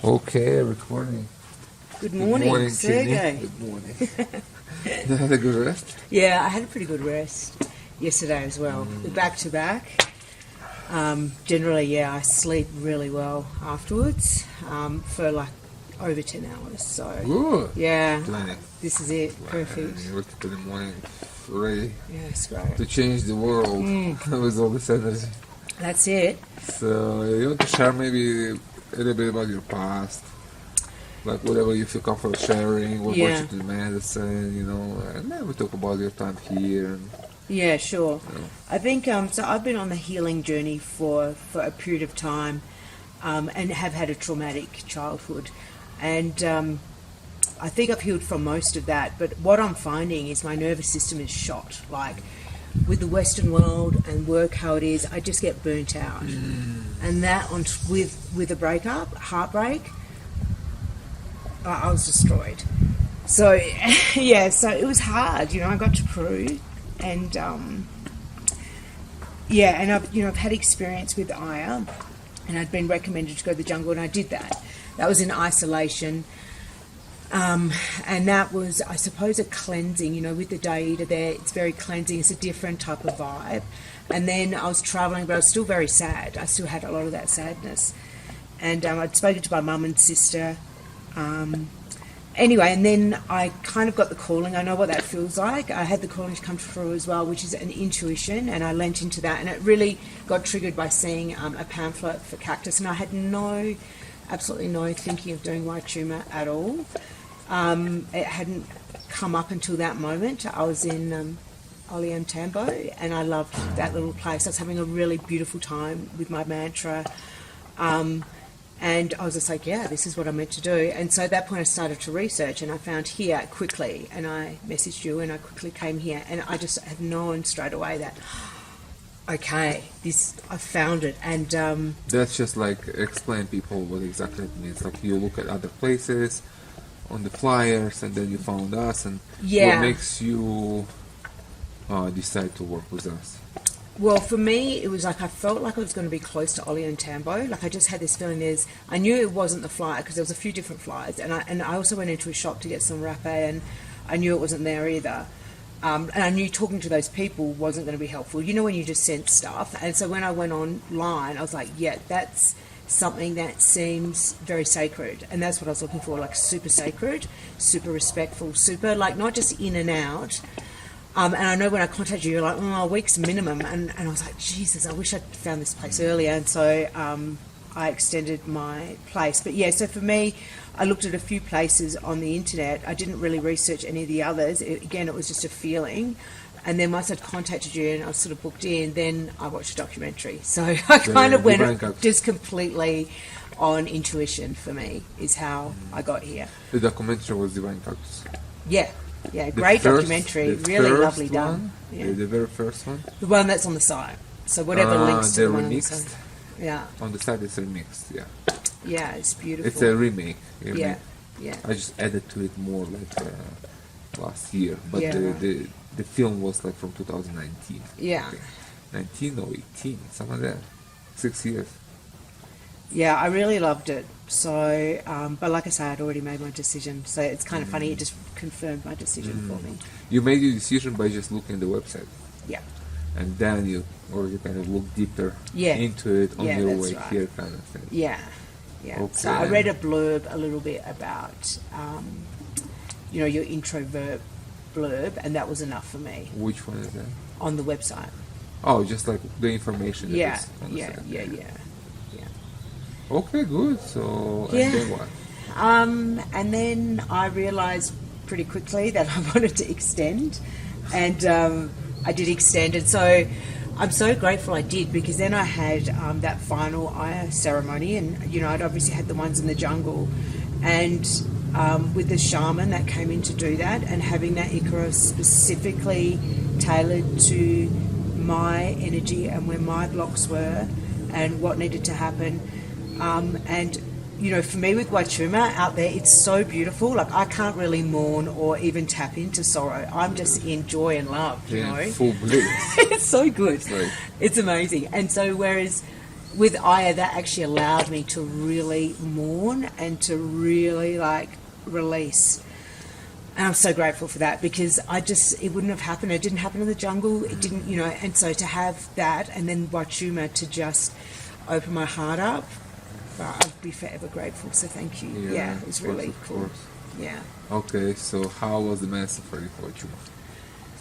Okay, recording. Good morning, Sergey. Good morning. You had a good rest? Yeah, I had a pretty good rest yesterday as well. Back to back. Generally, yeah, I sleep really well afterwards for like over 10 hours. So Good. yeah, Plenty. this is it. Perfect. You wake up in the morning ready Yeah, it's great. to change the world with all this energy. That's it. So you want to share maybe a little bit about your past? Like whatever you feel comfortable sharing, what brought you to the medicine, and then we talk about your time here. Yeah, sure. I think so. I've been on the healing journey for a period of time, and have had a traumatic childhood, and I think I've healed from most of that. But what I'm finding is my nervous system is shot. Like with the Western world and work how it is, I just get burnt out, and that with a breakup, heartbreak. I was destroyed. So, yeah, so it was hard, I got to Peru and, and I've had experience with Aya and I'd been recommended to go to the jungle and I did that. That was in isolation. And that was, I suppose, a cleansing, with the Daida there, it's very cleansing. It's a different type of vibe. And then I was traveling, but I was still very sad. I still had a lot of that sadness. And I'd spoken to my mum and sister. Anyway, and then I kind of got the calling. I know what that feels like. I had the calling to come through as well, which is an intuition, and I lent into that. And it really got triggered by seeing a pamphlet for cactus, and I had absolutely no thinking of doing Huachuma at all. It hadn't come up until that moment. I was in Ollantaytambo, and I loved that little place. I was having a really beautiful time with my mantra. And I was just like, yeah, this is what I'm meant to do. And so at that point I started to research and I found here quickly and I messaged you and I quickly came here and I just had known straight away that, okay, I found it. And that's just like explain people what exactly it means. Like you look at other places on the flyers and then you found us and what makes you decide to work with us? Well, for me, it was like I felt like I was going to be close to Ollantaytambo. Like I just had this feeling I knew it wasn't the flyer because there was a few different flyers. And I also went into a shop to get some rapé and I knew it wasn't there either. And I knew talking to those people wasn't going to be helpful. When you just sense stuff. And so when I went online, I was like, yeah, that's something that seems very sacred. And that's what I was looking for, like super sacred, super respectful, super like not just in and out. And I know when I contacted you, you're like, a week's minimum. And I was like, Jesus, I wish I'd found this place earlier. And so I extended my place. But yeah, so for me, I looked at a few places on the internet. I didn't really research any of the others. It was just a feeling. And then once I'd contacted you and I was sort of booked in, then I watched a documentary. So I kind of went just completely on intuition for me is how I got here. The documentary was Divine Cactus. Yeah. Yeah, great documentary, really lovely done. Yeah. The very first one? The one that's on the site. So whatever links to the one remixed. on the site. Yeah. On the site it's remixed, yeah. Yeah, it's beautiful. It's a remake. Yeah. I just added to it more like last year, but the film was like from 2019. Yeah. Okay. 19 or 18, something like that. 6 years. Yeah, I really loved it. So, but like I say, I'd already made my decision. So it's kind of funny, it just confirmed my decision for me. You made your decision by just looking at the website. Yeah. And then you already kind of look deeper into it on your way here kind of thing. Yeah. Yeah. Okay. So I read a blurb a little bit about, your intro blurb, and that was enough for me. Which one is that? On the website. Oh, just like the information. Yeah. Yeah. Okay, good. So, and then what? And then I realised pretty quickly that I wanted to extend, and I did extend. And so I'm so grateful I did because then I had that final Aya ceremony, and I'd obviously had the ones in the jungle, and with the shaman that came in to do that, and having that Icarus specifically tailored to my energy and where my blocks were, and what needed to happen. And for me with Huachuma out there, it's so beautiful. Like I can't really mourn or even tap into sorrow. I'm just in joy and love, full bliss. It's so good. Right. It's amazing. And so whereas with Aya, that actually allowed me to really mourn and to really like release. And I'm so grateful for that, because it wouldn't have happened. It didn't happen in the jungle. It didn't, and so to have that, and then Huachuma to just open my heart up, I'd be forever grateful. So thank you. Yeah, it was really cool. Course. Yeah. Okay, so how was the medicine for you for Huachuma?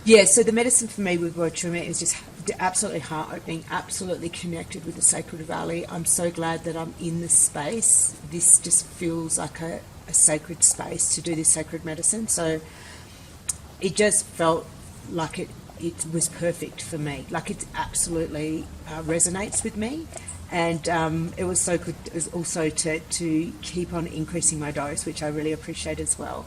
Yeah, so the medicine for me with Huachuma is just absolutely heart-opening, absolutely connected with the Sacred Valley. I'm so glad that I'm in this space. This just feels like a sacred space to do this sacred medicine. So it just felt like it was perfect for me. Like it absolutely resonates with me. And it was so good also to keep on increasing my dose, which I really appreciate as well.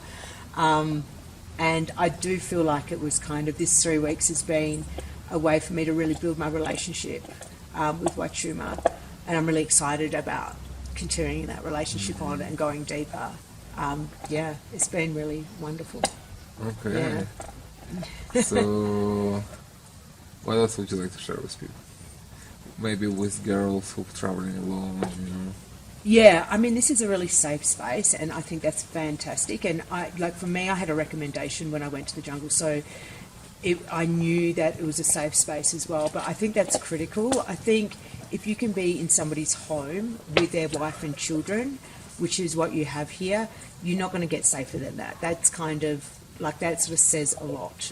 And I do feel like it was kind of, this 3 weeks has been a way for me to really build my relationship with Huachuma. And I'm really excited about continuing that relationship on and going deeper. Yeah, it's been really wonderful. Okay. Yeah. So, what else would you like to share with people? Maybe with girls who are traveling alone, Yeah, I mean, this is a really safe space, and I think that's fantastic. And for me, I had a recommendation when I went to the jungle, so I knew that it was a safe space as well. But I think that's critical. I think if you can be in somebody's home with their wife and children, which is what you have here, you're not going to get safer than that. That's kind of like, that sort of says a lot.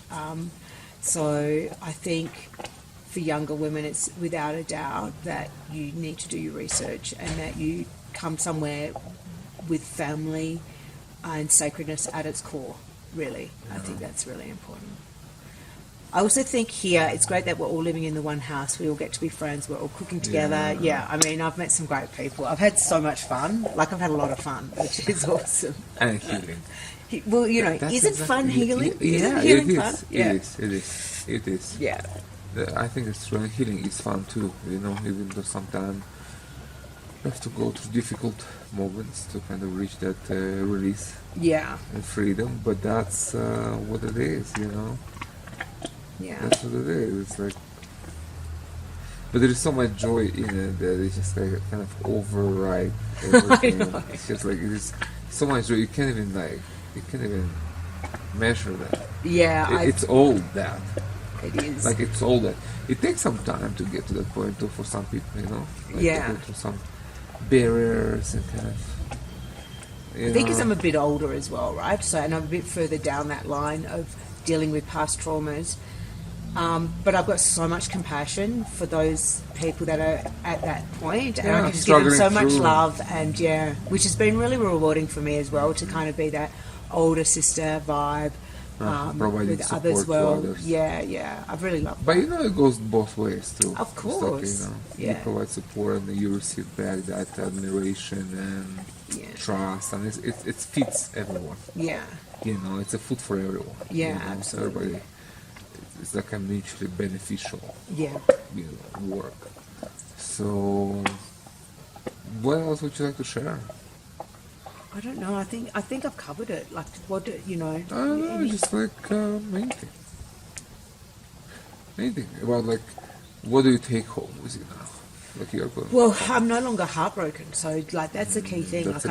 So I think for younger women, it's without a doubt that you need to do your research, and that you come somewhere with family and sacredness at its core, really. I think that's really important. I also think here it's great that we're all living in the one house. We all get to be friends. We're all cooking together. Yeah, I mean, I've met some great people. I've had so much fun. Like, I've had a lot of fun, which is awesome. And healing. Well, isn't fun healing? Yeah, isn't healing it is. Fun? It is. Yeah. I think it's really, healing is fun too, even though sometimes you have to go through difficult moments to kind of reach that release and freedom, but that's what it is, Yeah. That's what it is. It's like, but there is so much joy in it that it's just like kind of override everything. It's just like, it is so much joy, you can't even measure that. Yeah. It's all that. It is. Like, it's all that. It takes some time to get to that point too for some people, to go through some barriers and kind of, I think because I'm a bit older as well, right? So, and I'm a bit further down that line of dealing with past traumas. But I've got so much compassion for those people that are at that point, and I can just give them so much love, and which has been really rewarding for me as well, to kind of be that older sister vibe. With others well. Others. Yeah, I've really loved that. But it goes both ways too. Of course. You provide support and you receive back that admiration and trust, and it fits everyone. Yeah. It's a food for everyone. Yeah, absolutely. Everybody, it's like a mutually beneficial work. So, what else would you like to share? I don't know. I think I've covered it. Like, what do you know? I don't know. Just like anything about, like, what do you take home with you now? Like, you're going. Well, I'm no longer heartbroken, so like that's the key thing. That's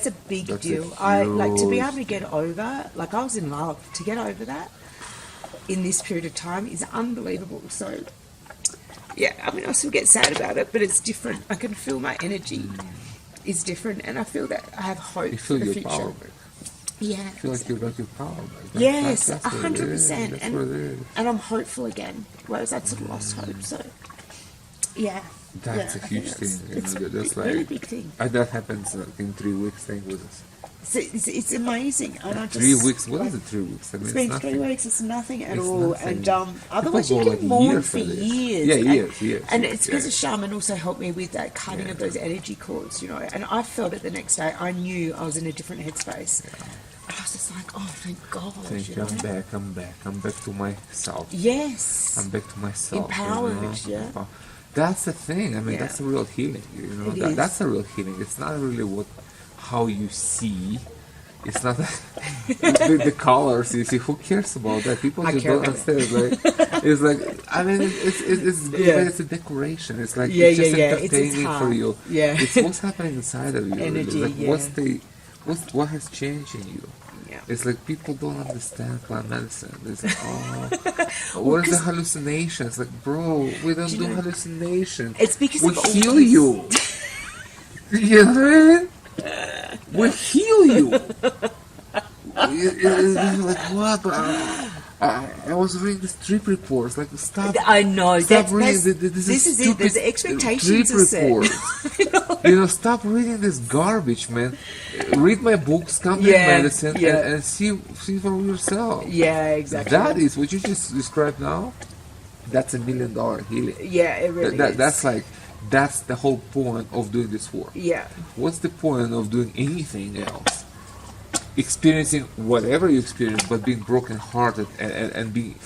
a big deal. I like to be able to get over. Like, I was in love. To get over that in this period of time is unbelievable. So yeah, I mean, I still get sad about it, but it's different. I can feel my energy is different, and I feel that I have hope for the future. Power back. Yeah. I feel like you got your power back. Yes, 100%. That's what it is. And I'm hopeful again, whereas I'd sort of lost hope. So, yeah. That's a huge thing. It's a really big thing. And that happens in 3 weeks. Thank goodness. It's amazing. And I just, 3 weeks? What is it, 3 weeks? I mean, it's been nothing. 3 weeks. It's nothing at all. Nothing. And otherwise you can mourn for years. Yeah, years. And it's because the shaman also helped me with that cutting of those energy cords, And I felt it the next day. I knew I was in a different headspace. Yeah. I was just like, oh, thank God. Thank you. I'm back to myself. Yes. I'm back to myself. Empowered, That's the thing. I mean, that's a real healing. That's a real healing. It's not really how you see It's not the colors. You see, who cares about that? People just don't understand. It's like I mean, it's good, but it's a decoration. It's like it's just entertaining for you. Yeah, it's what's happening inside of you. Energy. Really. Like what has changed in you. Yeah. It's like people don't understand plant medicine. It's like, what is the hallucination? It's like, bro, we don't do hallucination. It's because we heal you. You know what I mean? We heal you. It's like what? But I was reading the trip reports. Like stop. I know. Stop reading. This is it. There's expectations trip reports. Stop reading this garbage, man. Read my books, come to medicine, and see for yourself. Yeah, exactly. That is what you just described now. That's $1 million healing. Yeah, it really is. That's the whole point of doing this work. Yeah. What's the point of doing anything else? Experiencing whatever you experience, but being broken-hearted and being,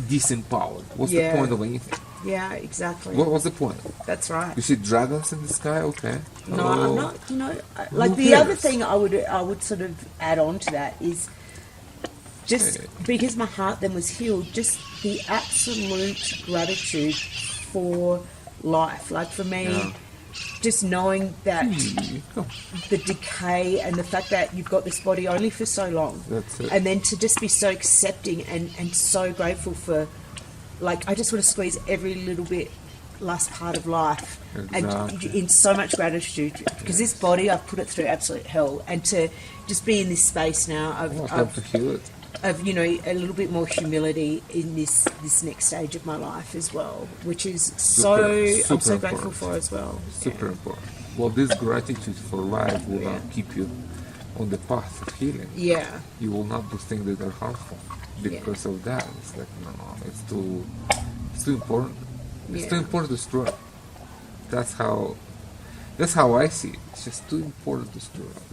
disempowered. What's the point of anything? Yeah, exactly. What's the point? That's right. You see dragons in the sky? Okay. No, I'm not. Like the other thing I would sort of add on to that is just because my heart then was healed, just the absolute gratitude for life. Like for me, just knowing that the decay and the fact that you've got this body only for so long. That's it. And then to just be so accepting and so grateful for, like, I just want to squeeze every little bit last part of life and in so much gratitude because this body, I've put it through absolute hell, and to just be in this space now of a little bit more humility in this next stage of my life as well, which is I'm so grateful for as well. Super important. Well, this gratitude for life will keep you on the path of healing. Yeah. You will not do things that are harmful because of that. It's like no, it's too important. It's too important to screw up. That's how I see it. It's just too important to screw up,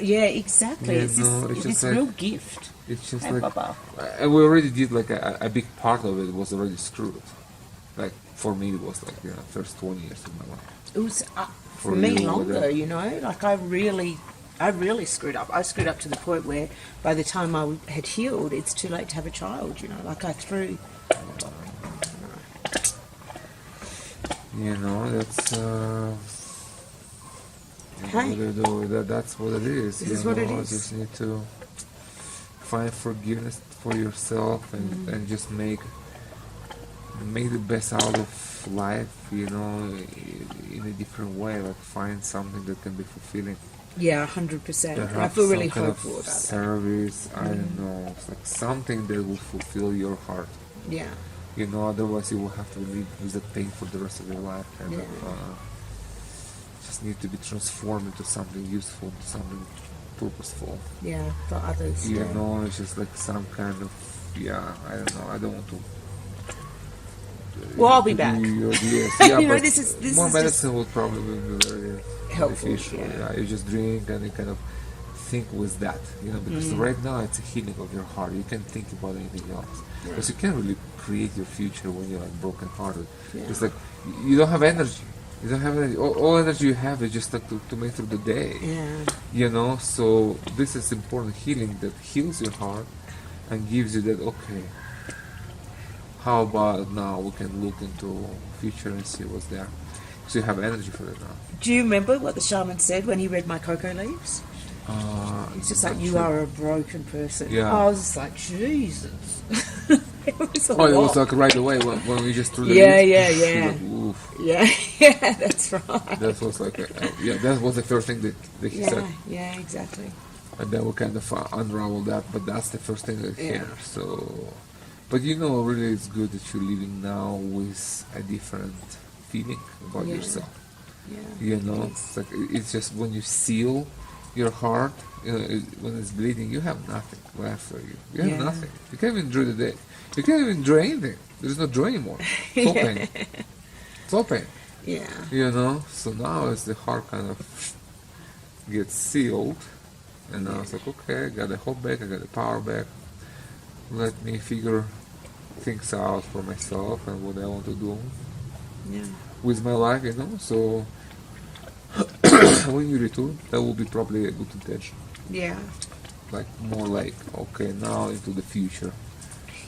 Yeah, exactly. It's this real gift. It's just and we already did like a big part of it was already screwed. Like for me, it was like first 20 years of my life. It was for me longer, Like I really screwed up. I screwed up to the point where by the time I had healed, it's too late to have a child. Like I threw. That's. That's what it is. This is what it is. You just need to find forgiveness for yourself and just make the best out of life, in a different way. Like find something that can be fulfilling. Yeah, 100%. I feel really hopeful about that. Service, I don't know, it's like something that will fulfill your heart. Yeah. Otherwise you will have to live with the pain for the rest of your life. And just need to be transformed into something useful, something purposeful. Yeah, for others. It's just like some kind of, I don't know, I don't want to. Well, I'll be back. But this more is medicine will probably be very helpful. beneficial. You just drink and you kind of think with that, because right now it's a healing of your heart. You can't think about anything else. Because you can't really create your future when you're like broken hearted. It's like you don't have energy. You don't have energy. All energy you have is just like to make through the day. Yeah. So this is important healing that heals your heart and gives you that, okay, how about now we can look into future and see what's there. So you have energy for it now. Do you remember what the shaman said when he read my cocoa leaves? It's just like, you are a broken person. Yeah. I was just like, Jesus. It was it was like right away when we just threw the leaves. Yeah, that's right. That was like, that was the first thing that he said. Yeah, exactly. And then we kind of unraveled that, but that's the first thing that came. So, but really it's good that you're living now with a different feeling about yourself. Yeah. It's like, it's just when you seal your heart, when it's bleeding, you have nothing left for you. You have nothing. You can't even enjoy the day. You can't even enjoy anything. There's no joy anymore. It's all pain. It's all pain. Yeah. So now as the heart kind of gets sealed, and now it's like, okay, I got the hope back, I got the power back. Let me figure things out for myself and what I want to do with my life, So when you return, that will be probably a good intention. Yeah. Like more like, okay, now into the future.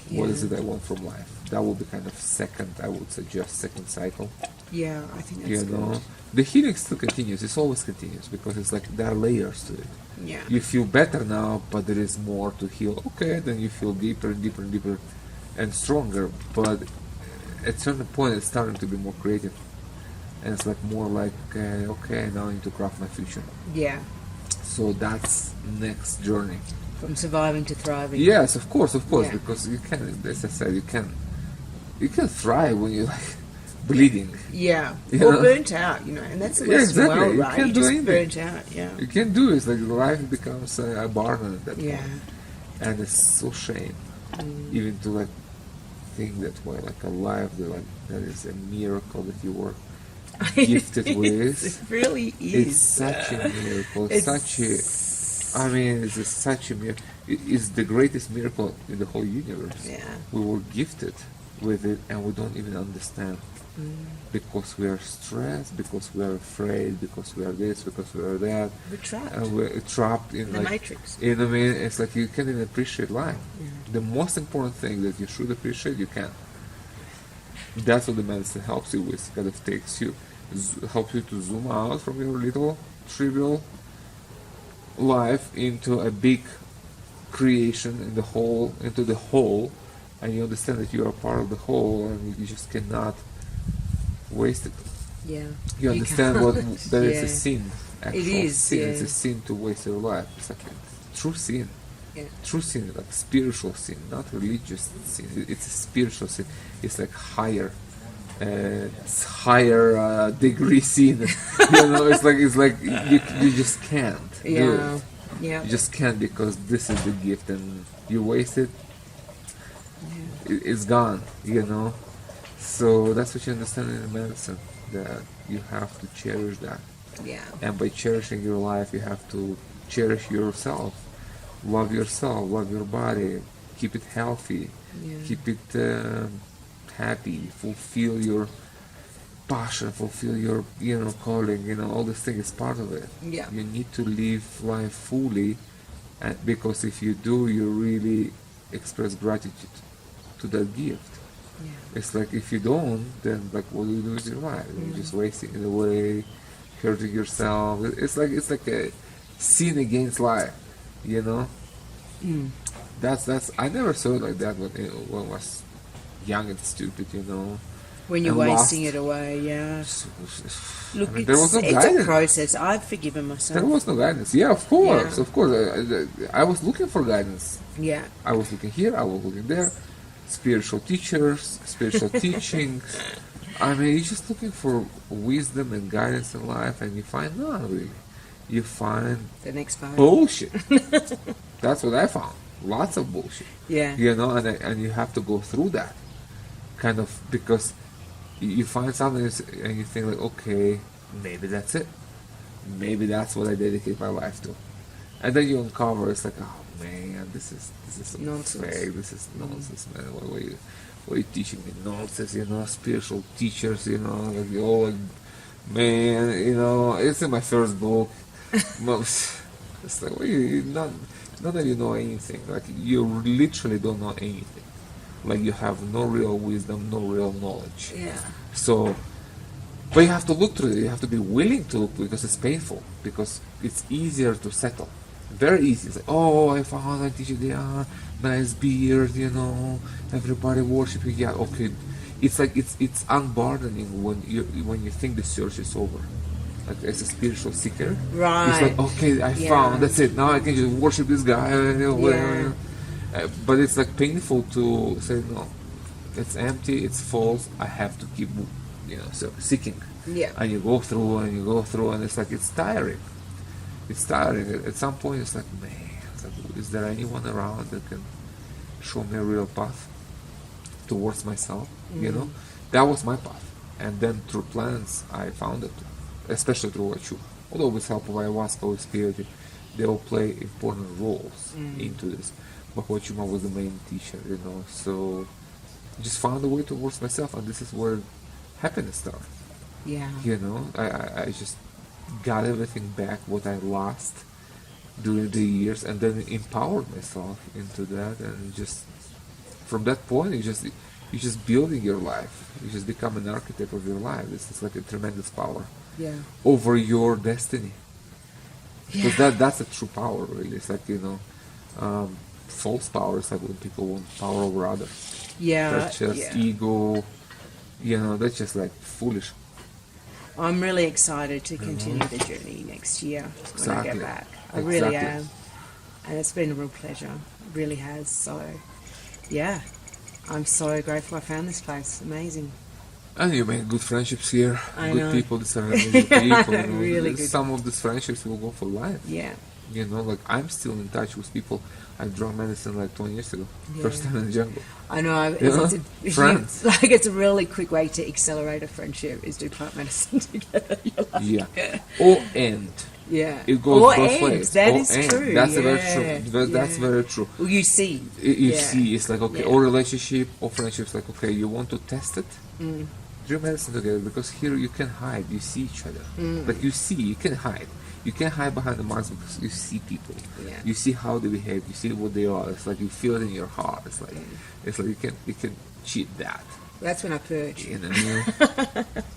What is it I want from life? That will be kind of second, I would suggest, second cycle. Yeah, I think that's good. The healing still continues. It's always continues because it's like there are layers to it. Yeah. You feel better now, but there is more to heal. Okay, then you feel deeper and deeper and deeper and stronger. But at a certain point, it's starting to be more creative. And it's like more like, okay, now I need to craft my future. Yeah. So that's next journey. From surviving to thriving. Yes, of course, because you can, as I said, you can thrive when you're like bleeding. Yeah. You Or know? burnt out, and that's the Yeah, Western exactly. world, You right? can't You do just anything. burnt out, yeah. You can't do it. It's like life becomes a burden at that point. Yeah. And it's so shame, even to like think that way, like a life that is a miracle that you were gifted with. It really is. It's such a miracle. It's such a miracle. It's the greatest miracle in the whole universe. Yeah. We were gifted with it, and we don't even understand. Because we are stressed, because we are afraid, because we are this, because we are that. We're trapped. And we're trapped in The like matrix. it's like you can't even appreciate life. Yeah. The most important thing that you should appreciate, you can. That's what the medicine helps you with. Kind of takes you, helps you to zoom out from your little trivial life into a big creation into the whole, and you understand that you are part of the whole, and you just cannot waste it. Yeah. You understand what that Yeah. it's a sin. Actual It is, sin. yeah. It's a sin to waste your life. It's like a true sin. Yeah. True sin, like spiritual sin, not religious sin. It's a spiritual sin. It's like higher degree sin. It's like you just can't do Yeah. it. Yeah. You just can't, because this is the gift, and you waste it. It's gone. So that's what you understand in medicine, that you have to cherish that. Yeah. And by cherishing your life, you have to cherish yourself, love your body, keep it healthy, Yeah. keep it happy, fulfill your passion, fulfill your calling. All this thing is part of it. Yeah. You need to live life fully, and because if you do, you really express gratitude to that gift. Yeah. It's like if you don't, then like what do you do with your life? You're just wasting it away, hurting yourself. It's like a sin against life, That's I never saw it like that when I was young and stupid, When you're and wasting lost. it away, yeah. Look, There was no it's a guidance. process. I've forgiven myself. There was no guidance. Yeah, of course, Yeah. of course. I was looking for guidance. Yeah. I was looking here. I was looking there. Spiritual teachers, spiritual teachings. You're just looking for wisdom and guidance in life, and you find none really. You find The next phone. bullshit. That's what I found. Lots of bullshit. Yeah. And you have to go through that, kind of, because you find something and you think like, okay, maybe that's it. Maybe that's what I dedicate my life to. And then you uncover, it's like, oh man, this is Nonsense. fake. This is nonsense, man. What are you teaching me? Nonsense, spiritual teachers, like you all, like, man, it's in my first book. It's like, not that you know anything. Like, you literally don't know anything. Like, you have no real wisdom, no real knowledge. Yeah. So, but you have to look through it. You have to be willing to look, because it's painful. Because it's easier to settle. Very easy. It's like, oh, I found a teacher there, nice beard, everybody worshiping. Yeah, okay. It's like it's unburdening when you think the search is over. Like, as a spiritual seeker, Right. it's like, okay, I found. That's it. Now I can just worship this guy. Whatever. But it's like painful to say no. It's empty. It's false. I have to keep, seeking. Yeah. And you go through, and it's like it's tiring. It's tiring. At some point, it's like, man, is there anyone around that can show me a real path towards myself? That was my path. And then through plants, I found it, especially through Huachuma. Although with help of ayahuasca, with spirit, they all play important roles into this. But Huachuma was the main teacher, So just found a way towards myself, and this is where happiness started. Yeah. I just got everything back what I lost during the years, and then empowered myself into that, and just from that point, you just building your life. You just become an architect of your life. This is like a tremendous power over your destiny. Because that's a true power, really. It's like, false power is like when people want power over others. Yeah. That's just ego. That's just like foolish. I'm really excited to continue the journey next year when I get back. I really am. And it's been a real pleasure. It really has. So, yeah. I'm so grateful I found this place. Amazing. And you make good friendships here. I Good know. people. These are amazing people. Really good. Some of these friendships will go for life. Yeah. Like I'm still in touch with people I drank medicine like 20 years ago. First time in the jungle. I know. Friends. It's a really quick way to accelerate a friendship is do plant medicine together. Or end. Yeah. It goes both ways. That is true. That's very true. That's very true. Well, you see. You see, it's like, okay, or relationship or friendships, like, okay, you want to test it? Drink medicine together, because here you can hide. You see each other. Like, you can hide. You can't hide behind the mask because you see people. Yeah. You see how they behave. You see what they are. It's like you feel it in your heart. It's like you can cheat that. That's when I purge. I understand.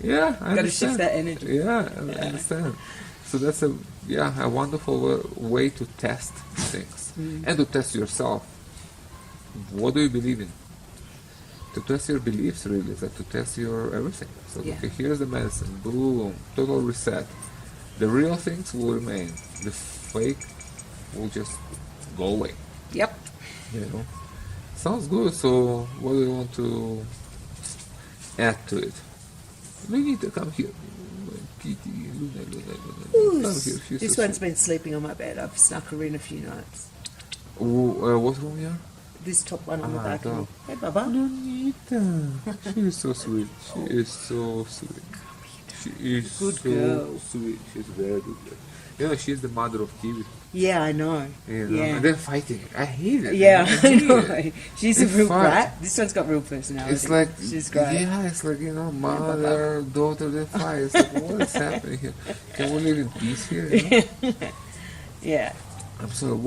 Got to shift that energy. Yeah, I understand. So that's a wonderful way to test things and to test yourself. What do you believe in? To test your beliefs, really, is like to test your everything. So okay, here's the medicine. Boom, total reset. The real things will remain. The fake will just go away. Yep. Sounds good. So what do you want to add to it? We need to come here. Kitty, Luna. Come here. This one's been sleeping on my bed. I've snuck her in a few nights. What room you are? This top one on the back. Dog. Hey, Baba. Lunita. She is so sweet. She is so sweet. She is Good so girl. sweet. She's very good girl. She's the mother of Kiwi. Yeah, I know. Yeah. And they're fighting. I hate it. Yeah, I I know. it. She's It's a real fun. brat. This one's got real personality. It's like, she's great. yeah, it's like, mother, daughter, they fight. It's like, what is happening here? Can we live in peace here? Yeah. I'm sorry,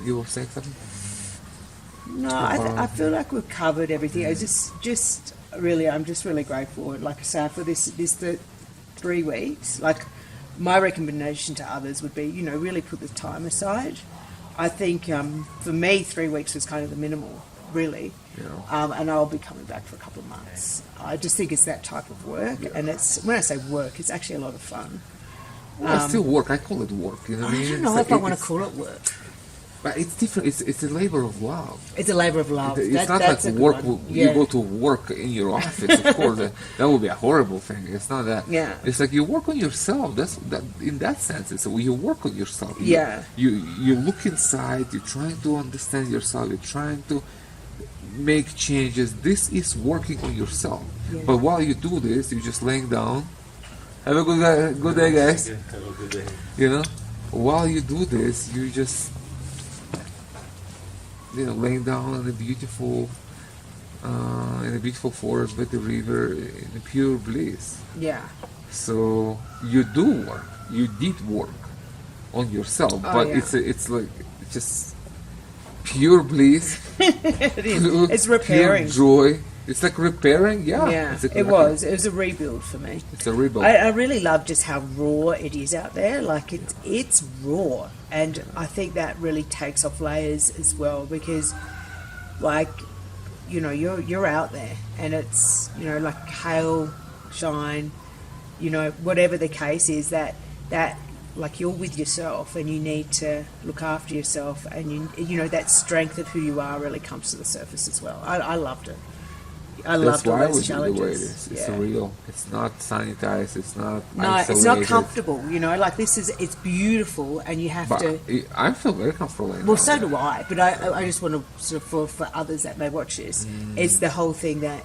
you were saying something? No, I feel like we've covered everything. I just really, I'm just really grateful. Like I say, for this the 3 weeks, like my recommendation to others would be, really put the time aside. I think for me, 3 weeks was kind of the minimal, really. And I'll be coming back for a couple of months. I just think it's that type of work, and when I say work, it's actually a lot of fun. Well, I still work. I call it work. You know what I mean? I don't know if I want to call it work. But it's different. It's a labor of love. It's a labor of love. It's not like work. You go to work in your office. Of course, that would be a horrible thing. It's not that. Yeah. It's like you work on yourself. That's that. In that sense, it's you work on yourself. You look inside. You're trying to understand yourself. You're trying to make changes. This is working on yourself. Yeah. But while you do this, you're just laying down. Have a good day, guys. Have a good day. While you do this, you just laying down in a beautiful forest by the river in pure bliss. Yeah. So you do work. You did work on yourself, but it's like just pure bliss. It is. It's repairing. Pure joy. It's like repairing. Yeah. It was a rebuild for me. It's a rebuild. I really love just how raw it is out there. Like it's raw, and I think that really takes off layers as well, because like you're out there, and it's like hail, shine, whatever the case is, that like you're with yourself, and you need to look after yourself, and that strength of who you are really comes to the surface as well. I loved it. That's why those we do the way it challenges. is. It's real. It's not sanitized. It's not isolated. It's not comfortable. Like it's beautiful, and you have to. I feel very comfortable. Well, so do I. But I just want to sort of for others that may watch this, it's the whole thing that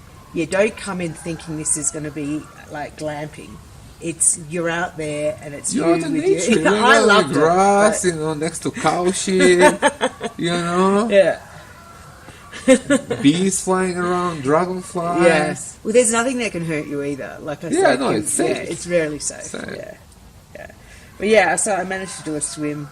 don't come in thinking this is going to be like glamping. It's you're out there, and it's you're out in nature. I love the grass, next to cow shit. Yeah. Bees flying around, dragonflies. Yes. Well, there's nothing that can hurt you either. Like I said, it's safe. It's rarely safe. Yeah. But so I managed to do a swim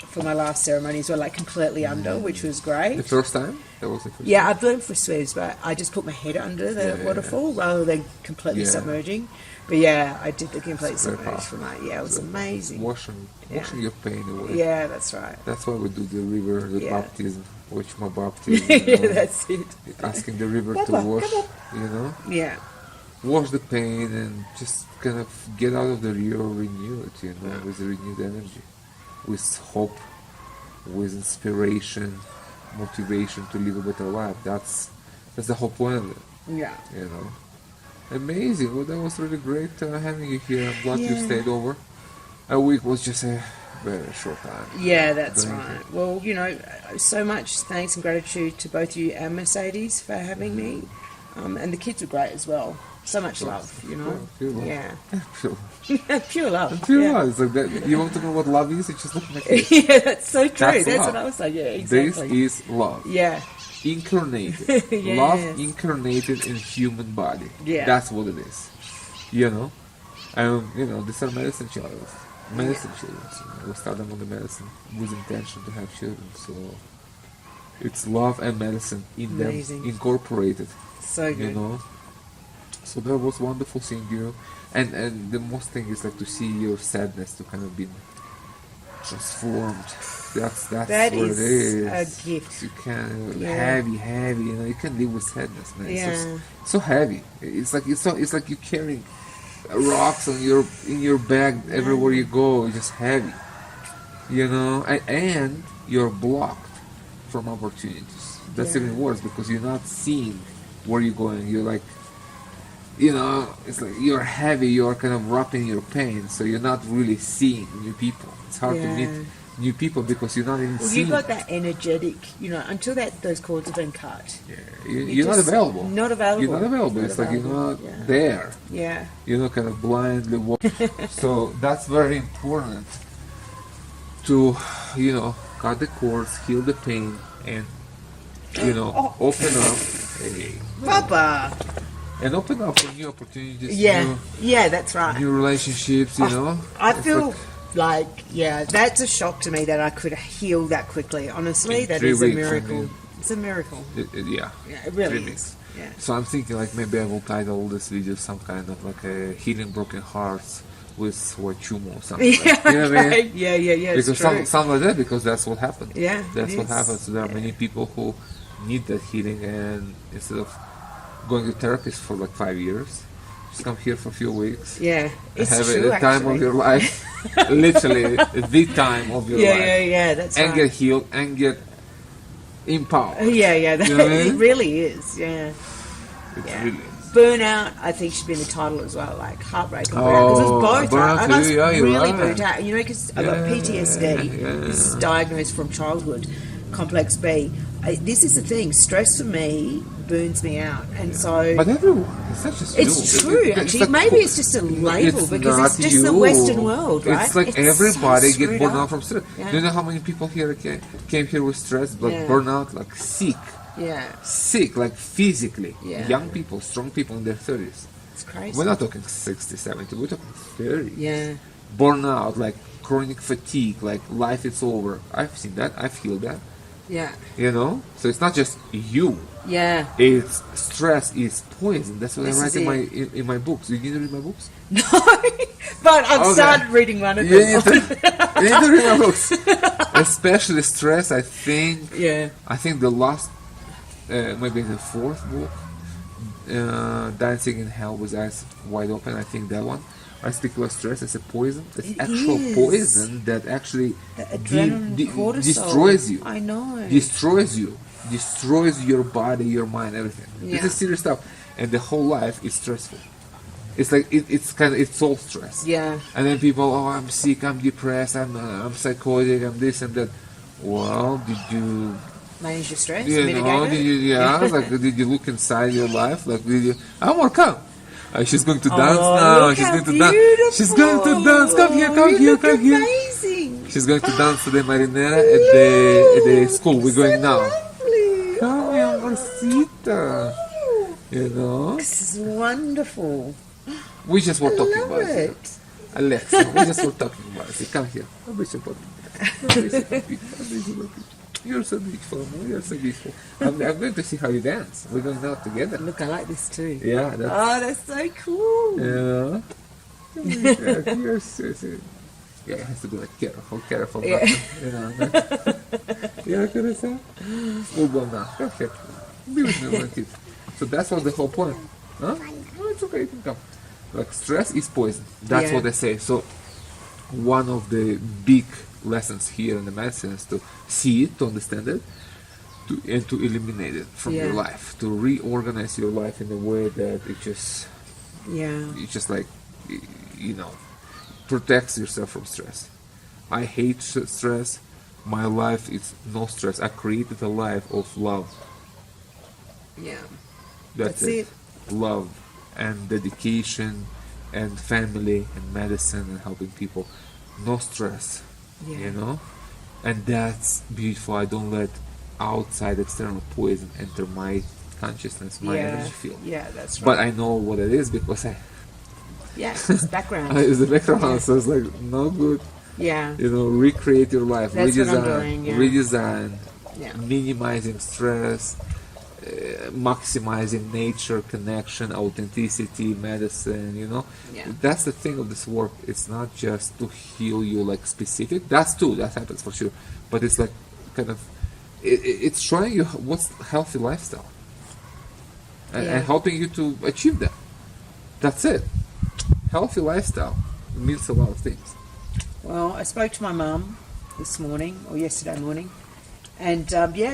for my last ceremony as well, like completely under, which was great. The first time? That was the first Yeah, time? I've learned for swims, but I just put my head under the waterfall rather than completely submerging. But yeah, I did the complete submerge for that. Yeah, it was amazing. Washing your pain away. Yeah, that's right. That's why we do the river, the baptism, Huachuma baptism. Yeah, that's it. Asking the river to wash, Yeah. Wash the pain and just kind of get out of the river renewed, with renewed energy, with hope, with inspiration, motivation to live a better life. That's the whole point of it. Yeah. Amazing. Well, that was really great having you here. I'm glad you stayed over. A week was just a very short time. Yeah, that's right. Well, so much thanks and gratitude to both you and Mercedes for having me. And the kids were great as well. So much love, Pure love. Yeah. Pure love. Pure love. Pure love. It's like that. You want to know what love is? It's just looking at it. Yeah, that's so true. That's love. what I was saying. Yeah, exactly. This is love. Yeah. Incarnated. Love incarnated in human body. Yeah. That's what it is. These are medicine children. We start them on the medicine with intention to have children. So it's love and medicine in them incorporated. So good. So that was wonderful seeing you. And the most thing is like to see your sadness to kind of be transformed. That's that what is it is. A gift. You can heavy. You can live with sadness, man. Yeah. It's so heavy. It's like you're carrying rocks in your bag everywhere you go. It's just heavy. And you're blocked from opportunities. That's even worse because you're not seeing where you're going. You're like, it's like you're heavy. You're kind of wrapped in your pain, so you're not really seeing new people. It's hard to meet new people because you're not even seeing. You've got that energetic, until those cords have been cut. Yeah, you're not available. Not available. You're not available. It's like you're not there. Yeah. Kind of blindly walk. So that's very important to, cut the cords, heal the pain, and, open up. Papa! And open up for new opportunities. Yeah, that's right. New relationships, I feel that's a shock to me that I could heal that quickly. Honestly, that is a miracle. It's a miracle. It really is. Yeah. So I'm thinking like maybe I will title this video some kind of like a healing broken hearts with Huachuma or something. Like, you know what I mean? Yeah. Because something like that, because that's what happened. Yeah, that's what happens. So there are many people who need that healing, and instead of going to therapist for like 5 years, just come here for a few weeks. Yeah, it's have true, the time of your life, literally the time of your life. Yeah, that's and right. get healed and get empowered. Yeah, You know what I mean? It really is. Yeah, it really is. Burnout, I think, should be in the title as well, like Heartbreak and Burnout. Because it's both, right? I must really burnt out. Because I've got PTSD. This is diagnosed from childhood, complex B. This is the thing. Stress for me burns me out, and so. But everyone, it's not just it's true. Actually, like, maybe it's just a label because it's just the Western world, right? It's like everybody so get burned out from stress. Yeah. Do you know how many people here came here with stress, but burnout, like sick? Yeah. Sick, like physically. Yeah. Young people, strong people in their 30s. It's crazy. We're not talking 60, 70. We're talking 30. Yeah. Burnout, like chronic fatigue, like life is over. I've seen that. I feel that. Yeah. So it's not just you. Yeah. It's stress is poison. That's what I write in my books. You didn't read my books? No, but I've started reading one of them. You need to read my books. Especially stress, I think. Yeah. I think the last, maybe the fourth book, Dancing in Hell with Eyes Wide Open. I think that one. I speak about stress as a poison. It's actual poison that actually destroys you. I know. Destroys you. Destroys your body, your mind, everything. Yeah. This is serious stuff. And the whole life is stressful. It's like it's all stress. Yeah. And then people, I'm sick, I'm depressed, I'm psychotic, I'm this and that. Well, did you manage your stress? did you look inside your life? Like, did you? I'm more calm. She's going to dance now. She's going to dance. She's going to dance. Come here. Amazing. She's going to dance to the marinera at the school. We're going now. Lovely. Come here, amorcita. This is wonderful. We just were talking about it. Alexa, we just were talking about it. Come here. You're so beautiful. You're so beautiful. I'm going to see how you dance. We're going out together. Look, I like this too. Yeah. That's so cool. Yeah. You're so. Yeah, it has to be like careful. Yeah. Yeah, can I say? We'll go now. Okay. Be with me one kid. So that's what the whole point. Huh? No, it's okay, you can come. Like, stress is poison. That's what they say. So one of the big lessons here in the medicine is to see it, to understand it, and to eliminate it from your life, to reorganize your life in a way that it just like, protects yourself from stress. I hate stress. My life is no stress. I created a life of love. Yeah. That's it. Love and dedication and family and medicine and helping people. No stress. And that's beautiful. I don't let outside external poison enter my consciousness, my energy field. Yeah, that's right. But I know what it is because it's background. It's the background, so it's like no good. Yeah. Recreate your life, that's redesign, what I'm doing, redesign, minimizing stress, maximizing nature, connection, authenticity, medicine, That's the thing of this work. It's not just to heal you like specific. That's too, that happens for sure. But it's like kind of, it's showing you what's healthy lifestyle. And helping you to achieve that. That's it. Healthy lifestyle means a lot of things. Well, I spoke to my mum this morning, or yesterday morning, and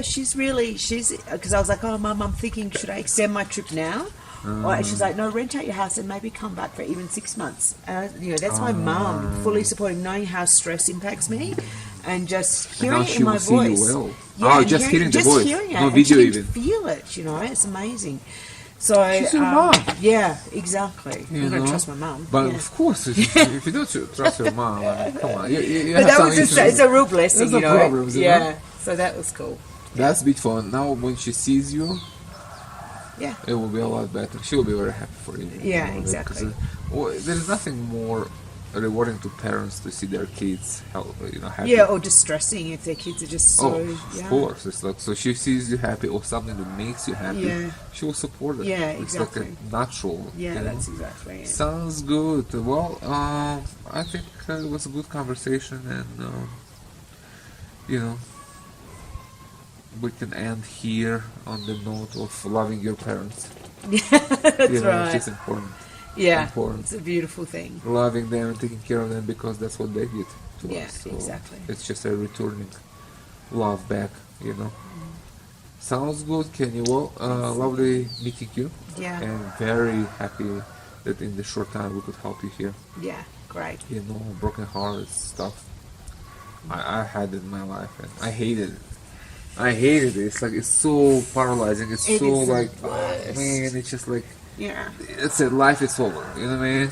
she's because I was like, oh, Mum, I'm thinking, should I extend my trip now? Or she's like, no, rent out your house and maybe come back for even 6 months. That's my mum, fully supporting, knowing how stress impacts me, and just hearing it in my voice. Well. Just hearing the voice, no video even. Feel it, it's amazing. So, she's your mom. Yeah, exactly. I'm going to trust my mum. But of course, if you don't trust your mom, come on. But that was it's a real blessing, There's no problems, so that was cool. That's beautiful. And now when she sees you, it will be a lot better. She will be very happy for you. Yeah, exactly. There's nothing more rewarding to parents to see their kids happy. Yeah, or distressing if their kids are just so. Of course, it's like, so she sees you happy or something that makes you happy. She will support it. Yeah, it's exactly. like a natural. That's exactly it. Sounds good. Well, I think it was a good conversation, and we can end here on the note of loving your parents. Yeah, that's right. Which is important. Yeah, it's a beautiful thing. Loving them and taking care of them because that's what they did to us. So exactly. It's just a returning love back, Sounds good, Kenny. Well, lovely meeting you. Yeah. And very happy that in the short time we could help you here. Yeah, great. Broken heart stuff. I had it in my life and I hated it. It's like, it's so paralyzing. It's so like, man, it's just like, it's it. Life is over. You know what I mean?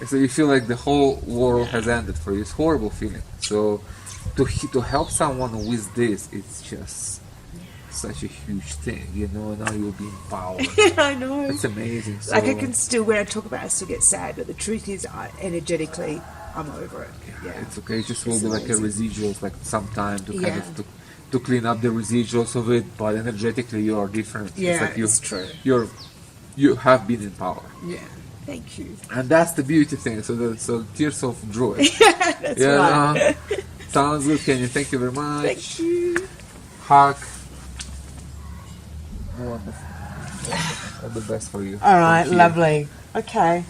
So you feel like the whole world has ended for you. It's a horrible feeling. So to help someone with this, it's just such a huge thing. Now you'll be empowered. I know. It's amazing. So, like I can still, when I talk about it, I still get sad. But the truth is, energetically, I'm over it. Yeah, it's okay. It just will be like a residuals, like some time to kind of to clean up the residuals of it. But energetically, you are different. Yeah, it's true. You have been empowered. Yeah, thank you. And that's the beauty thing. So tears of joy. That's right. Sounds good, Kenny. Thank you very much. Thank you. Hug. Wonderful. All the best for you. All right, lovely. Okay.